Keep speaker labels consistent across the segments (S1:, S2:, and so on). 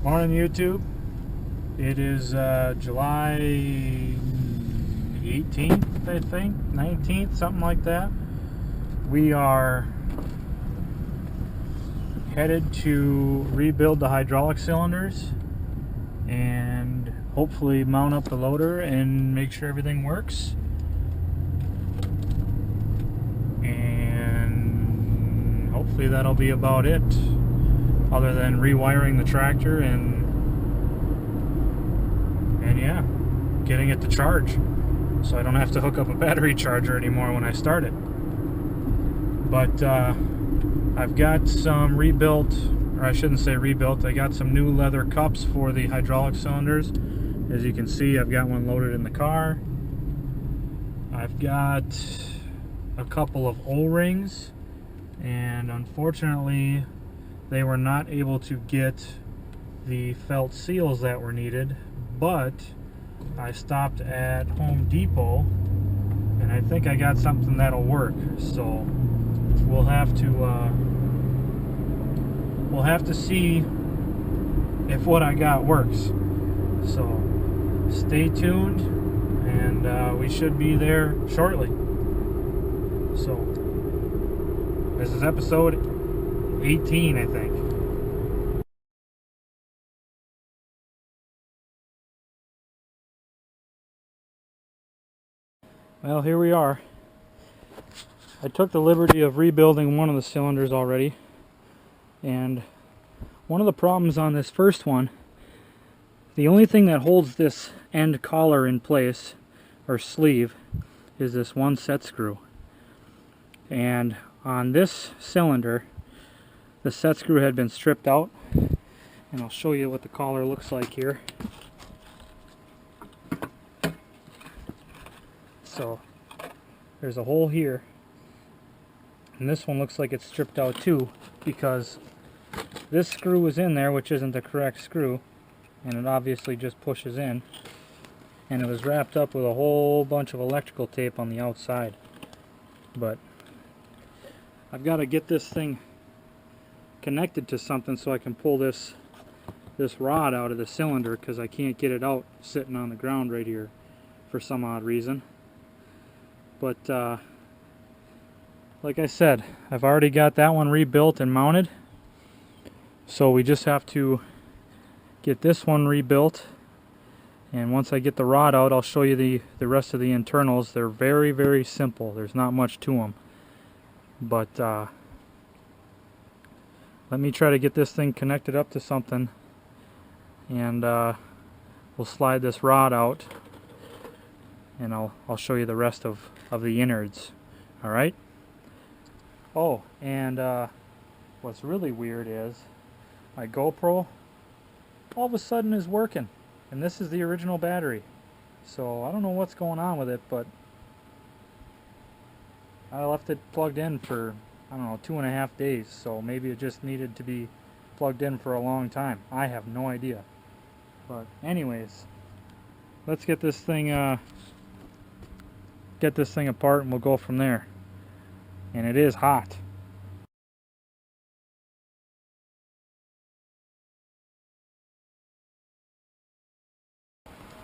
S1: Morning, YouTube. It is July 18th, I think, 19th, something like that. We are headed to rebuild the hydraulic cylinders and hopefully mount up the loader and make sure everything works. And hopefully that'll be about it, other than rewiring the tractor and yeah, getting it to charge so I don't have to hook up a battery charger anymore when I start it. But I've got some rebuilt, or I shouldn't say rebuilt, I got some new leather cups for the hydraulic cylinders. As you can see, I've got one loaded in the car. I've got a couple of O-rings, and unfortunately they were not able to get the felt seals that were needed, but I stopped at Home Depot and I think I got something that'll work. So we'll have to see if what I got works. So stay tuned, and we should be there shortly. So this is episode 18, I think. Well, here we are. I took the liberty of rebuilding one of the cylinders already, and one of the problems on this first one, the only thing that holds this end collar in place, or sleeve, is this one set screw. And on this cylinder, the set screw had been stripped out, and I'll show you what the collar looks like here. So there's a hole here, and this one looks like it's stripped out too, because this screw was in there, which isn't the correct screw, and it obviously just pushes in, and it was wrapped up with a whole bunch of electrical tape on the outside. But I've got to get this thing connected to something so I can pull this rod out of the cylinder, because I can't get it out sitting on the ground right here for some odd reason. But like I said, I've already got that one rebuilt and mounted, so we just have to get this one rebuilt. And once I get the rod out, I'll show you the rest of the internals. They're very, very simple. There's not much to them. But let me try to get this thing connected up to something, and we'll slide this rod out, and I'll show you the rest of the innards. Alright? Oh, and what's really weird is my GoPro all of a sudden is working, and this is the original battery. So I don't know what's going on with it, but I left it plugged in for, I don't know, 2.5 days, so maybe it just needed to be plugged in for a long time. I have no idea. But anyways, let's get this thing apart, and we'll go from there. And it is hot.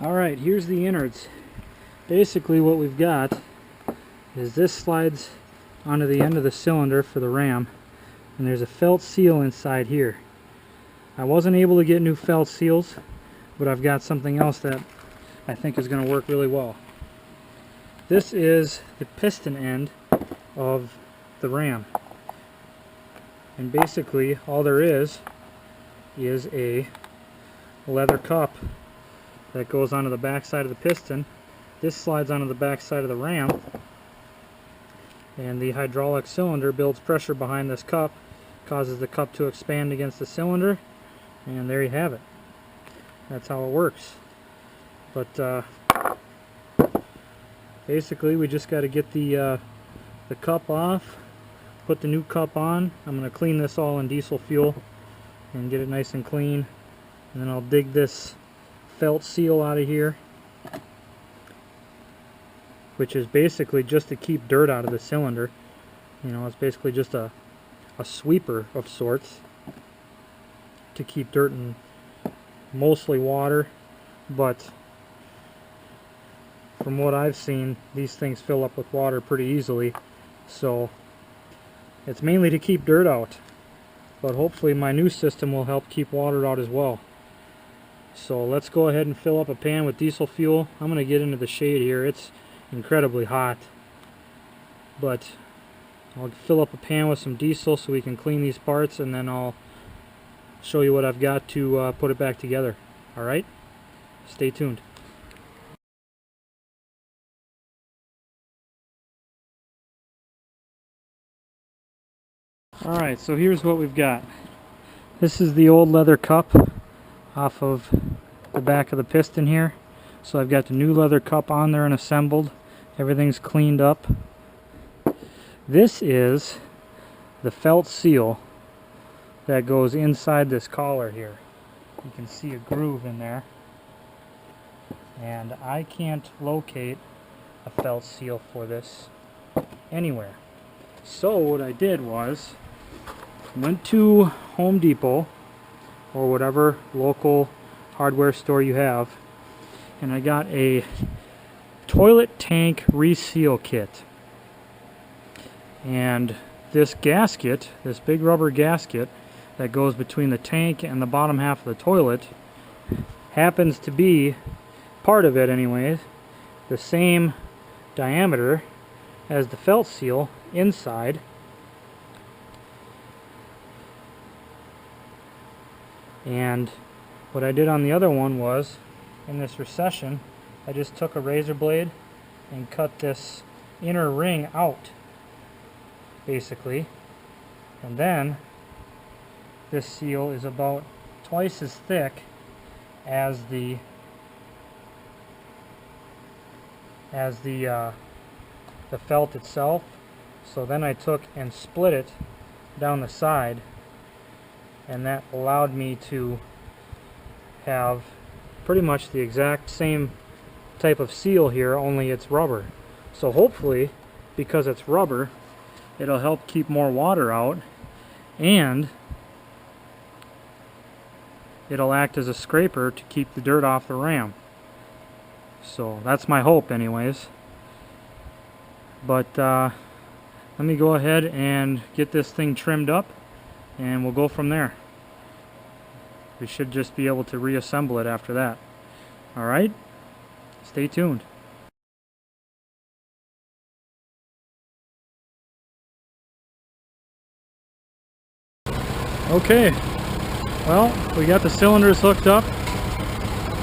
S1: Alright, here's the innards. Basically what we've got is this slides onto the end of the cylinder for the ram, and there's a felt seal inside here. I wasn't able to get new felt seals, but I've got something else that I think is going to work really well. This is the piston end of the ram, and basically all there is a leather cup that goes onto the back side of the piston. This slides onto the back side of the ram, and the hydraulic cylinder builds pressure behind this cup, causes the cup to expand against the cylinder, and there you have it. That's how it works. But basically we just got to get the cup off, put the new cup on. I'm going to clean this all in diesel fuel and get it nice and clean, and then I'll dig this felt seal out of here, which is basically just to keep dirt out of the cylinder. You know, it's basically just a sweeper of sorts to keep dirt and mostly water, but from what I've seen, these things fill up with water pretty easily. So it's mainly to keep dirt out, but hopefully my new system will help keep water out as well. So let's go ahead and fill up a pan with diesel fuel. I'm going to get into the shade here. It's incredibly hot, but I'll fill up a pan with some diesel so we can clean these parts, and then I'll show you what I've got to put it back together. Alright? Stay tuned. Alright, so here's what we've got. This is the old leather cup off of the back of the piston here. So I've got the new leather cup on there and assembled. Everything's cleaned up. This is the felt seal that goes inside this collar here. You can see a groove in there. And I can't locate a felt seal for this anywhere. So what I did was went to Home Depot or whatever local hardware store you have, and I got a toilet tank reseal kit. And this gasket, this big rubber gasket that goes between the tank and the bottom half of the toilet, happens to be, part of it anyways, the same diameter as the felt seal inside. And what I did on the other one was, in this recession, I just took a razor blade and cut this inner ring out, basically. And then this seal is about twice as thick as the felt itself. So then I took and split it down the side, and that allowed me to have pretty much the exact same type of seal here, only it's rubber. So hopefully, because it's rubber, it'll help keep more water out, and it'll act as a scraper to keep the dirt off the ram. So that's my hope anyways. But let me go ahead and get this thing trimmed up, and we'll go from there. We should just be able to reassemble it after that. Alright? Stay tuned. Okay, well, we got the cylinders hooked up,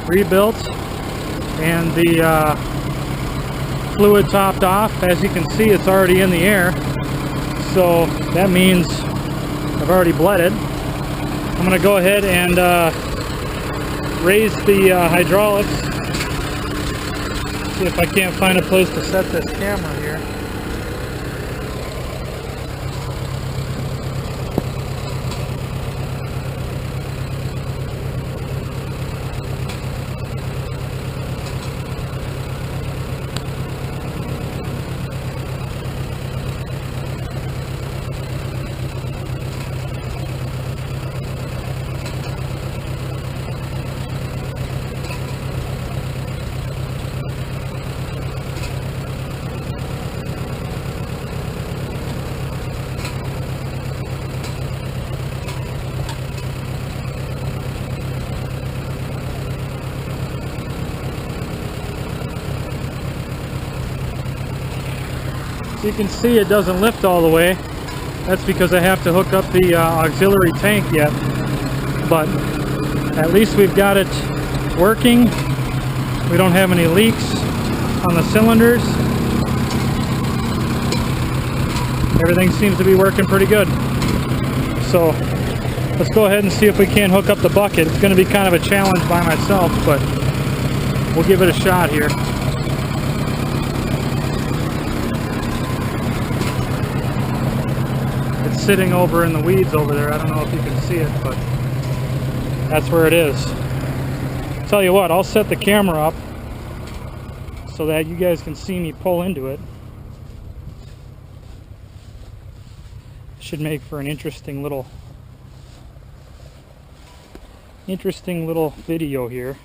S1: rebuilt, and the fluid topped off. As you can see, it's already in the air, so that means I've already bled it. I'm going to go ahead and raise the hydraulics. See if I can't find a place to set this camera here. You can see it doesn't lift all the way. That's because I have to hook up the auxiliary tank yet, but at least we've got it working. We don't have any leaks on the cylinders. Everything seems to be working pretty good. So let's go ahead and see if we can't hook up the bucket. It's going to be kind of a challenge by myself, but we'll give it a shot here. Sitting over in the weeds over there. I don't know if you can see it, but that's where it is. Tell you what, I'll set the camera up so that you guys can see me pull into it. Should make for an interesting little interesting little video here.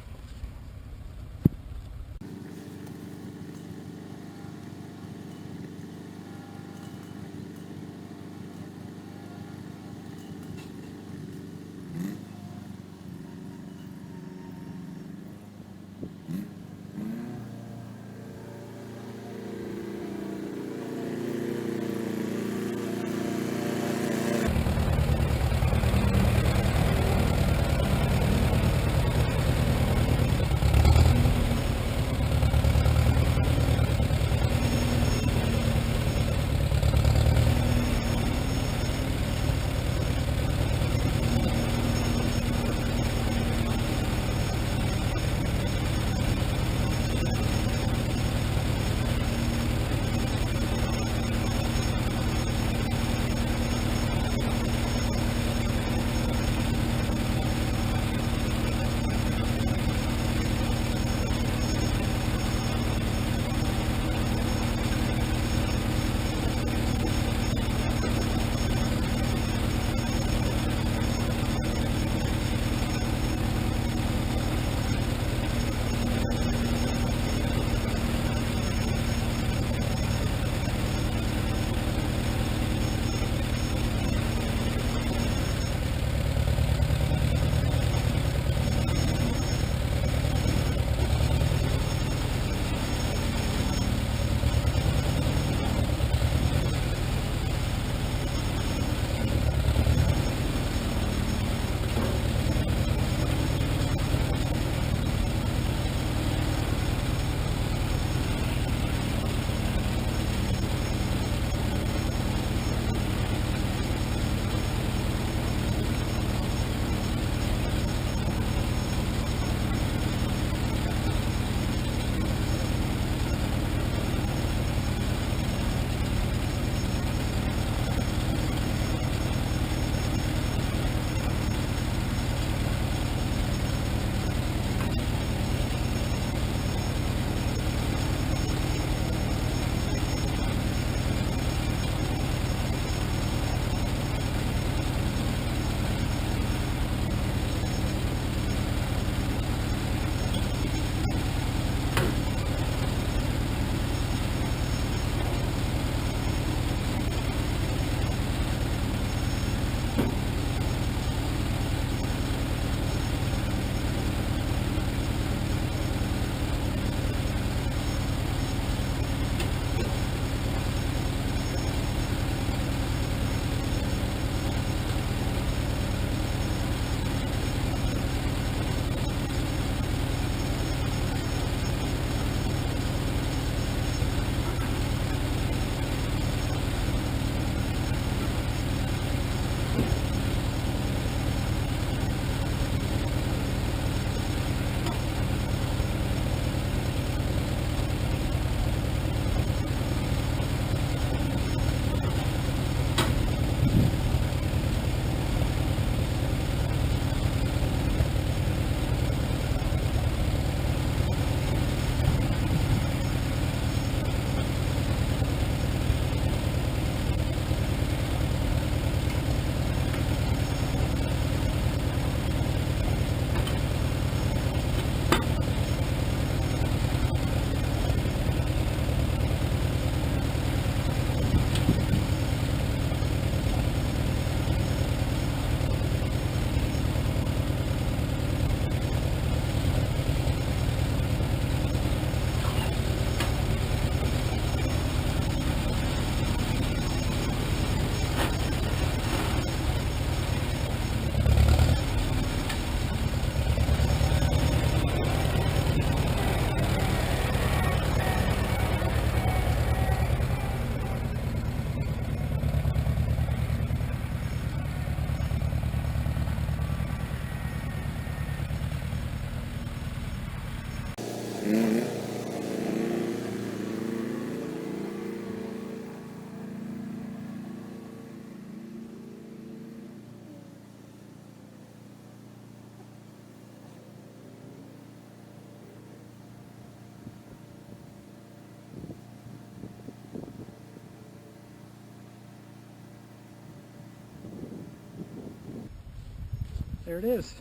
S1: There it is.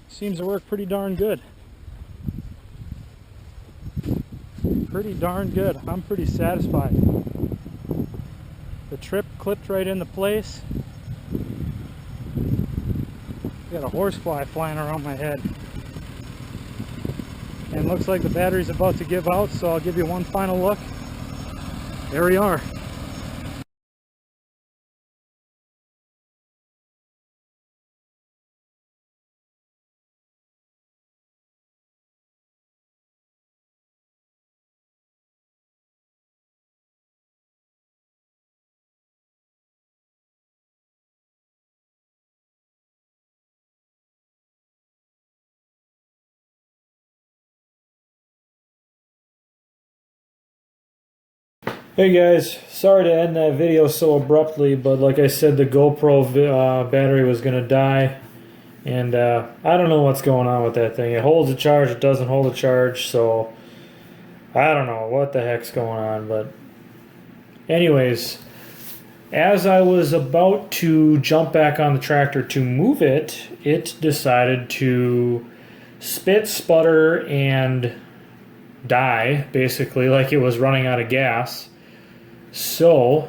S1: Seems to work pretty darn good. Pretty darn good. I'm pretty satisfied. The trip clipped right into place. Got a horsefly flying around my head. And looks like the battery's about to give out, so I'll give you one final look. There we are.
S2: Hey guys, sorry to end that video so abruptly, but like I said, the GoPro battery was going to die, and I don't know what's going on with that thing. It holds a charge, it doesn't hold a charge, so I don't know what the heck's going on. But anyways, as I was about to jump back on the tractor to move it, it decided to spit, sputter, and die, basically, like it was running out of gas. So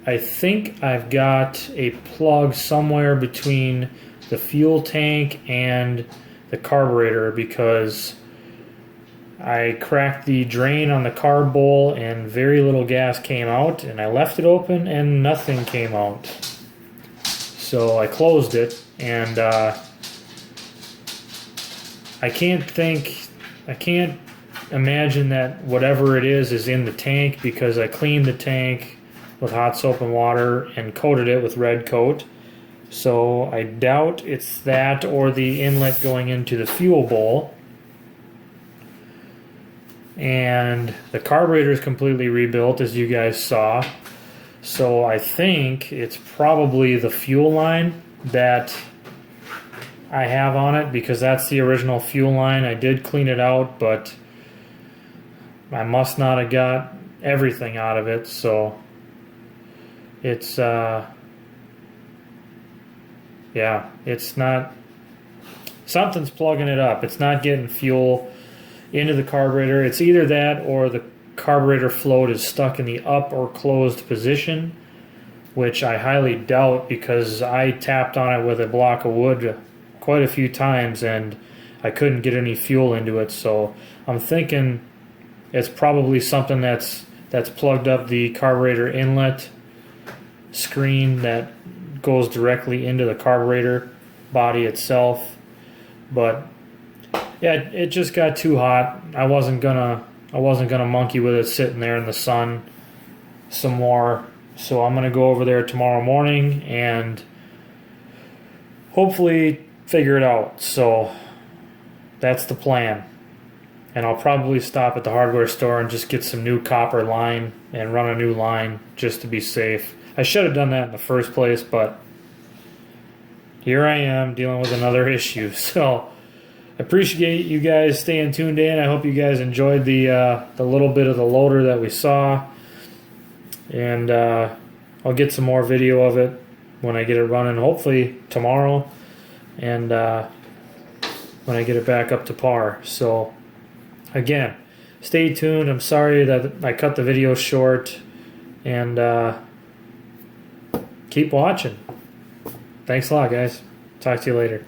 S2: I think I've got a plug somewhere between the fuel tank and the carburetor, because I cracked the drain on the carb bowl and very little gas came out, and I left it open and nothing came out. So I closed it, and I can't imagine that whatever it is in the tank, because I cleaned the tank with hot soap and water and coated it with red coat. So I doubt it's that or the inlet going into the fuel bowl. And the carburetor is completely rebuilt, as you guys saw. So I think it's probably the fuel line that I have on it, because that's the original fuel line. I did clean it out, but I must not have got everything out of it, so it's yeah, it's not, something's plugging it up. It's not getting fuel into the carburetor. It's either that or the carburetor float is stuck in the up or closed position, which I highly doubt, because I tapped on it with a block of wood quite a few times and I couldn't get any fuel into it. So I'm thinking it's probably something that's plugged up the carburetor inlet screen that goes directly into the carburetor body itself. But yeah, it just got too hot. I wasn't gonna monkey with it sitting there in the sun some more. So I'm gonna go over there tomorrow morning and hopefully figure it out. So that's the plan. And I'll probably stop at the hardware store and just get some new copper line and run a new line just to be safe. I should have done that in the first place, but here I am dealing with another issue. So I appreciate you guys staying tuned in. I hope you guys enjoyed the little bit of the loader that we saw. And I'll get some more video of it when I get it running, hopefully tomorrow, and when I get it back up to par. So again, stay tuned. I'm sorry that I cut the video short, and keep watching. Thanks a lot, guys. Talk to you later.